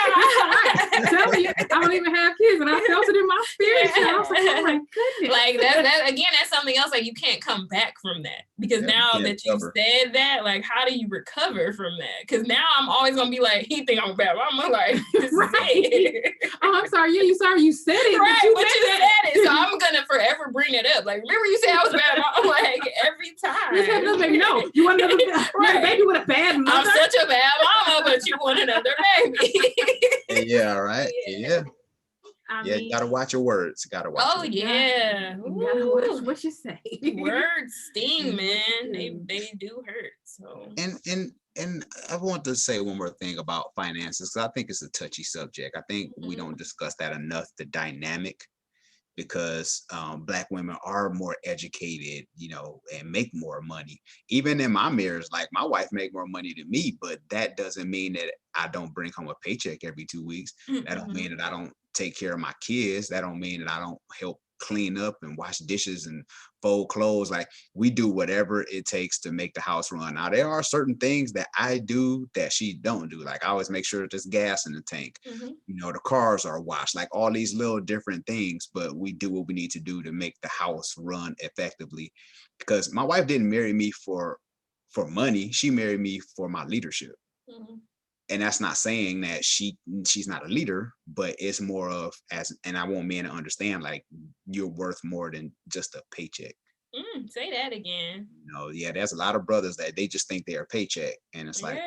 I'm telling you, I don't even have kids, and I felt it in my spirit. So I was like, oh my goodness. Like that again, that's something else. Like you can't come back from that, because now that you said that, like, how do you recover from that? Because now I'm always gonna be like, he think I'm a bad mom. I'm like, this is it. Oh, I'm sorry. Yeah, you sorry you said it. Right, but you said it. So I'm gonna forever bring it up. Like, remember you said I was a bad mom? Like every time. Let's have another baby. No, you want another baby with a bad mother? I'm such a bad mama, but you want another baby. Yeah, right. Yeah. I mean, you gotta watch your words. You gotta watch. Oh yeah. You gotta watch what you say. Words sting, man. They do hurt. So and I want to say one more thing about finances, because I think it's a touchy subject. I think we don't discuss that enough, the dynamic, because Black women are more educated, you know, and make more money. Even in my marriage, like my wife make more money than me, but that doesn't mean that I don't bring home a paycheck every 2 weeks. That don't mean that I don't take care of my kids. That don't mean that I don't help clean up and wash dishes and fold clothes. Like we do whatever it takes to make the house run. Now there are certain things that I do that she don't do. Like I always make sure there's gas in the tank. You know, the cars are washed, like all these little different things, but we do what we need to do to make the house run effectively. Because my wife didn't marry me for money. She married me for my leadership. And that's not saying that she's not a leader, but it's more of and I want men to understand, like, you're worth more than just a paycheck. Say that again. You know, there's a lot of brothers that they just think they're a paycheck, and it's like,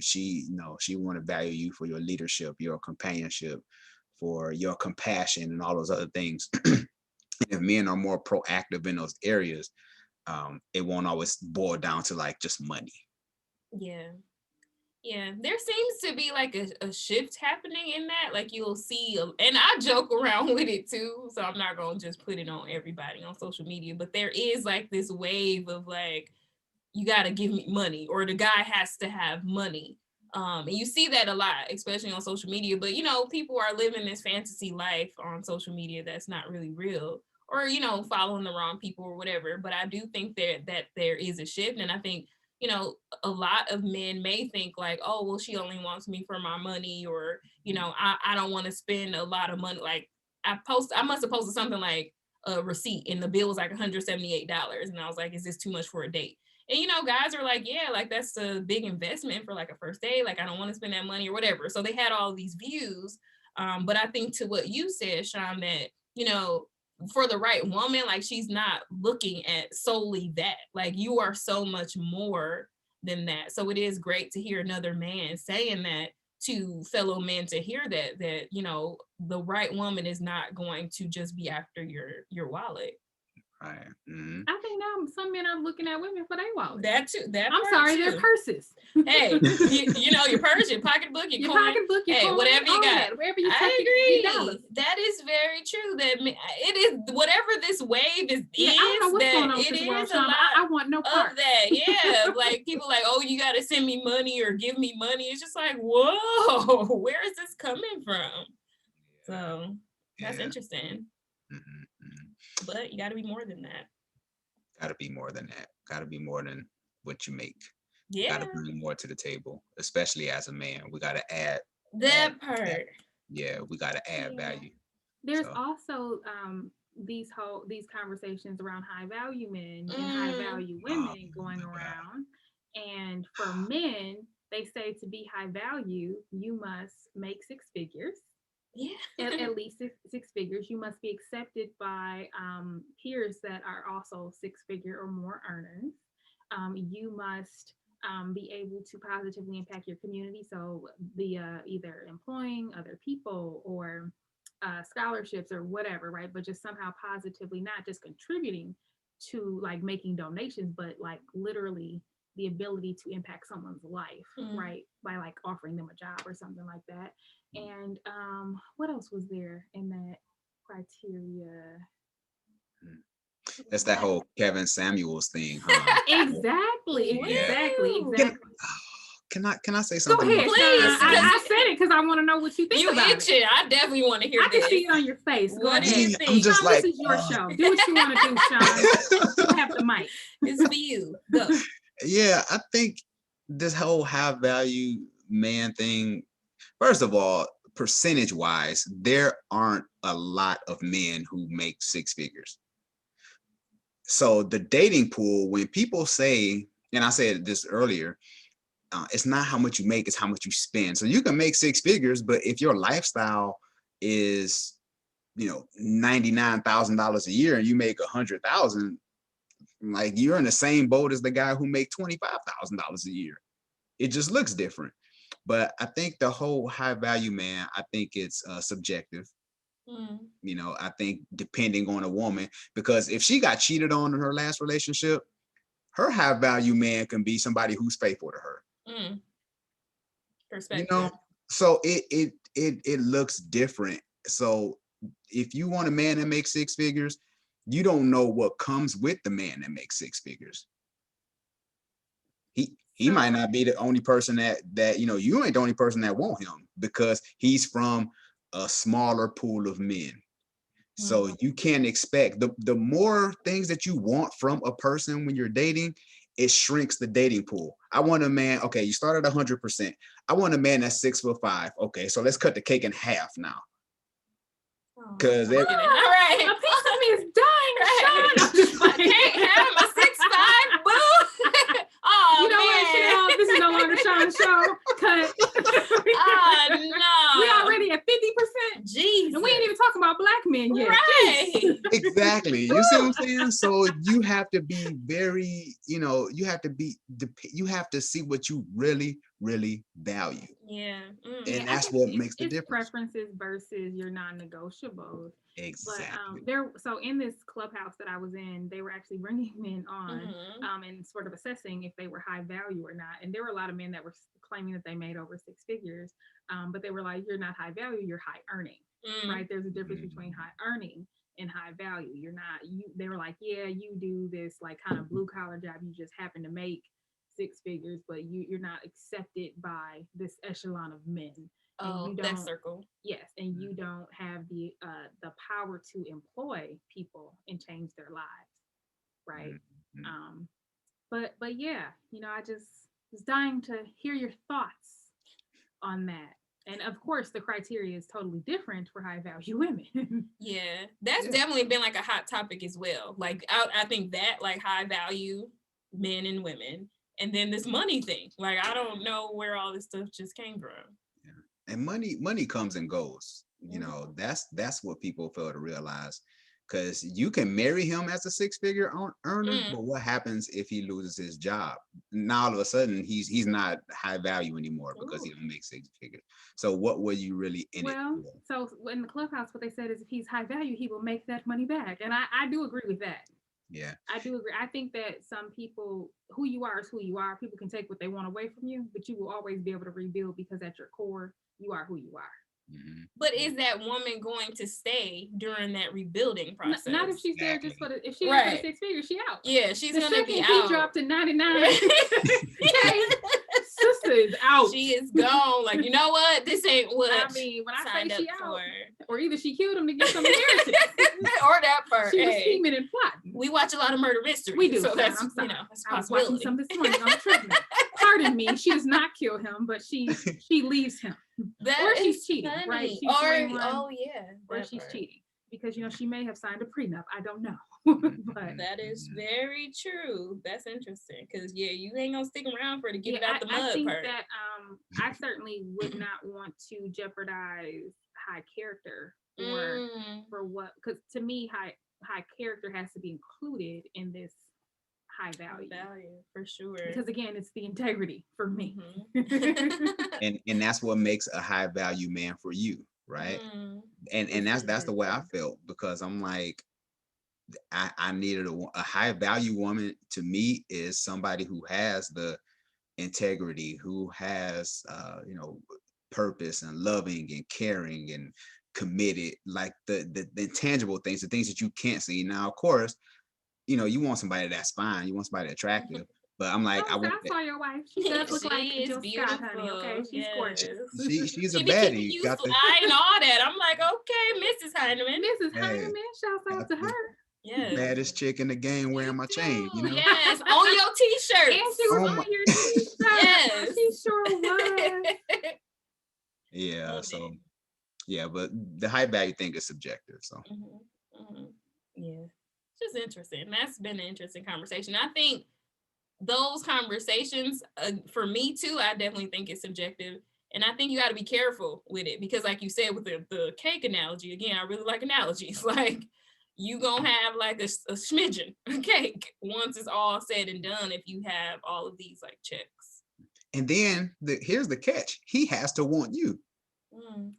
she want to value you for your leadership, your companionship, for your compassion, and all those other things. If men are more proactive in those areas, it won't always boil down to like just money. Yeah, there seems to be like a shift happening in that. Like you'll see, and I joke around with it too, so I'm not going to just put it on everybody on social media, but there is like this wave of like, you got to give me money, or the guy has to have money. And you see that a lot, especially on social media, but you know, people are living this fantasy life on social media that's not really real. or, you know, following the wrong people or whatever. But I do think that there is a shift. And I think, you know, a lot of men may think like, oh, well, she only wants me for my money, or, you know, I don't want to spend a lot of money. Like I must have posted something like a receipt and the bill was like $178. And I was like, is this too much for a date? And, you know, guys are like, yeah, like that's a big investment for like a first date. Like, I don't want to spend that money or whatever. So they had all these views. But I think to what you said, Shon, that, you know, for the right woman, like she's not looking at solely that. Like you are so much more than that. So it is great to hear another man saying that to fellow men, to hear that, you know, the right woman is not going to just be after your wallet. Right. Mm-hmm. I think now some men are looking at women for their wallet. That too. I'm sorry, too. Their purses. Hey, you know, your purse, your pocketbook, your coin, pocketbook, your coin, whatever you got. Wherever you I agree. That is very true. That it is whatever this wave is. I don't know what's going on with this world, Shon, I want no part of that. Yeah, like people like, oh, you got to send me money or give me money. It's just like, whoa, where is this coming from? So that's interesting. Mm-hmm. But you got to be more than that. Got to be more than that. Got to be more than what you make. Yeah. Got to bring more to the table, especially as a man. We got to add that part. Yeah, we got to add value. There's also these conversations around high value men and high value women going around. And for men, they say to be high value, you must make six figures. Yeah. At least six figures. You must be accepted by peers that are also six-figure or more earners. You must be able to positively impact your community. So the either employing other people or scholarships or whatever, right? But just somehow positively, not just contributing to like making donations, but like literally the ability to impact someone's life, right? By like offering them a job or something like that. And what else was there in that criteria? That's that whole Kevin Samuels thing, huh? Exactly. Can I say something? Go ahead, please. I said it because I want to know what you think about it. I definitely want to hear this. I can see it on your face. What do you think? I'm just Shon, this is your show. Do what you want to do, Shon. You have the mic. It's for you. Go. Yeah, I think this whole high value man thing, first of all, percentage wise, there aren't a lot of men who make six figures. So the dating pool, when people say, and I said this earlier, it's not how much you make, it's how much you spend. So you can make six figures, but if your lifestyle is, $99,000 a year and you make $100,000, like you're in the same boat as the guy who make $25,000 a year. It just looks different. But I think the whole high value man, I think it's subjective. I think depending on a woman, because if she got cheated on in her last relationship, her high value man can be somebody who's faithful to her. Perspective. So it looks different. So if you want a man that makes six figures, you don't know what comes with the man that makes six figures. He might not be the only person that you ain't the only person that want him, because he's from a smaller pool of men. So you can't expect the more things that you want from a person when you're dating, it shrinks the dating pool. I want a man, okay, you start at 100%. I want a man that's 6'5". Okay, so let's cut the cake in half now. Because all right, a piece of me is dying, Shon. I can't have my 6'5", boo. Oh, what, this is no longer Shon's show. Cut. Oh no, we already at 50%. Jeez, and we ain't even talking about black men yet. Right? Exactly. You see what I'm saying? So you have to be very, you have to see what you really, really value. Yeah. And that's what makes the difference. Preferences versus your non-negotiables. Exactly. But so in this clubhouse that I was in, they were actually bringing men on and sort of assessing if they were high value or not. And there were a lot of men that were claiming that they made over six figures, but they were like, you're not high value, you're high earning, right? There's a difference between high earning and high value. They were like, yeah, you do this like kind of blue collar job, you just happen to make six figures, but you're not accepted by this echelon of men. Oh, that circle. Yes, and you don't have the power to employ people and change their lives, right? Mm-hmm. But yeah, I just was dying to hear your thoughts on that. And of course, the criteria is totally different for high value women. Yeah, that's definitely been like a hot topic as well. Like I think that like high value men and women, and then this money thing. Like I don't know where all this stuff just came from. Yeah. And money comes and goes. That's what people fail to realize. Because you can marry him as a 6-figure earner, but what happens if he loses his job? Now all of a sudden he's not high value anymore because he don't make 6 figures. So what were you really in it for? So in the Clubhouse, what they said is if he's high value, he will make that money back, and I do agree with that. Yeah, I do agree. I think that some people, who you are is who you are. People can take what they want away from you, but you will always be able to rebuild because at your core, you are who you are. Mm-hmm. But is that woman going to stay during that rebuilding process? Not if she's there just for the, if she's there for the 6 figures, she out. Yeah, she's going to be out. He dropped to 99. Sister is out. She is gone. Like, you know what? This ain't what I mean, when I say she out, or either she killed him to get some inheritance, or that part. She was scheming and plotting. We watch a lot of murder mysteries. We do. So that's, that's I was watching some this morning on the treadmill. Pardon me, she does not kill him, but she leaves him. Or she's cheating, funny. Right? She's or she's cheating because she may have signed a prenup. I don't know. But that is very true. That's interesting because you ain't gonna stick around for it to get it out the mud. I think that I certainly would not want to jeopardize high character for what, because to me high character has to be included in this high value for sure, because again it's the integrity for me. and that's what makes a high value man for you, right? And that's the way I felt, because I'm like, I needed a high value woman. To me, is somebody who has the integrity, who has purpose and loving and caring and committed, like the intangible things, the things that you can't see. Now, of course, you want somebody that's fine, you want somebody attractive, but I'm like, I saw your wife. She does look like Jill Scott, honey. Okay, she's gorgeous. She's a baddie. Got the and all that. I'm like, okay, Mrs. Hyneman. Hyneman, shouts out to her. Yeah, baddest chick in the game wearing my chain. Yes, on your t-shirt. And she was on your t-shirt. Yes, she sure was. Yeah. So, yeah, but the high value thing is subjective. So, yeah, just interesting. That's been an interesting conversation. I think those conversations, for me too, I definitely think it's subjective. And I think you got to be careful with it because, like you said, with the cake analogy, again, I really like analogies. Like, you gonna have like a smidgen cake once it's all said and done if you have all of these like checks. And then here's the catch: he has to want you.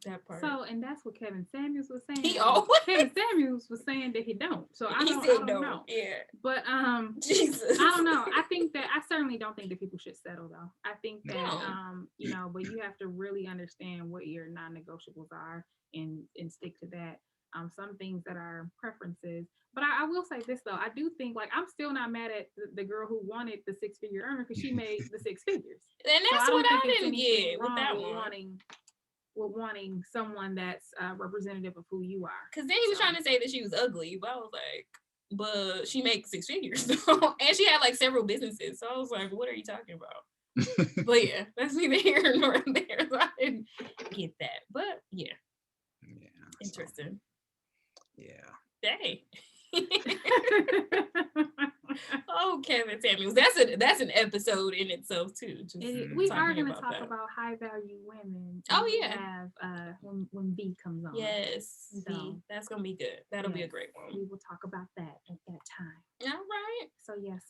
That part. So, and that's what Kevin Samuels was saying. Kevin Samuels was saying that he don't. So I don't know. Yeah. But Jesus. I don't know. I think that I certainly don't think that people should settle though. I think that but you have to really understand what your non-negotiables are and stick to that. Some things that are preferences. But I will say this though, I do think like I'm still not mad at the girl who wanted the 6-figure earner because she made the 6 figures. And that's what I didn't get with that one. Wanting someone that's representative of who you are. Because then he was trying to say that she was ugly, but I was like, but she makes 6 figures. And she had like several businesses. So I was like, what are you talking about? But yeah, that's neither here nor there. So I didn't get that. But yeah. Interesting. Dang. Oh, Kevin Samuels. That's an episode in itself too. We are going to talk about high value women. Oh yeah. When B comes on. Yes. So, that's going to be good. That'll be a great one. We will talk about that at that time. All right. So yeah. So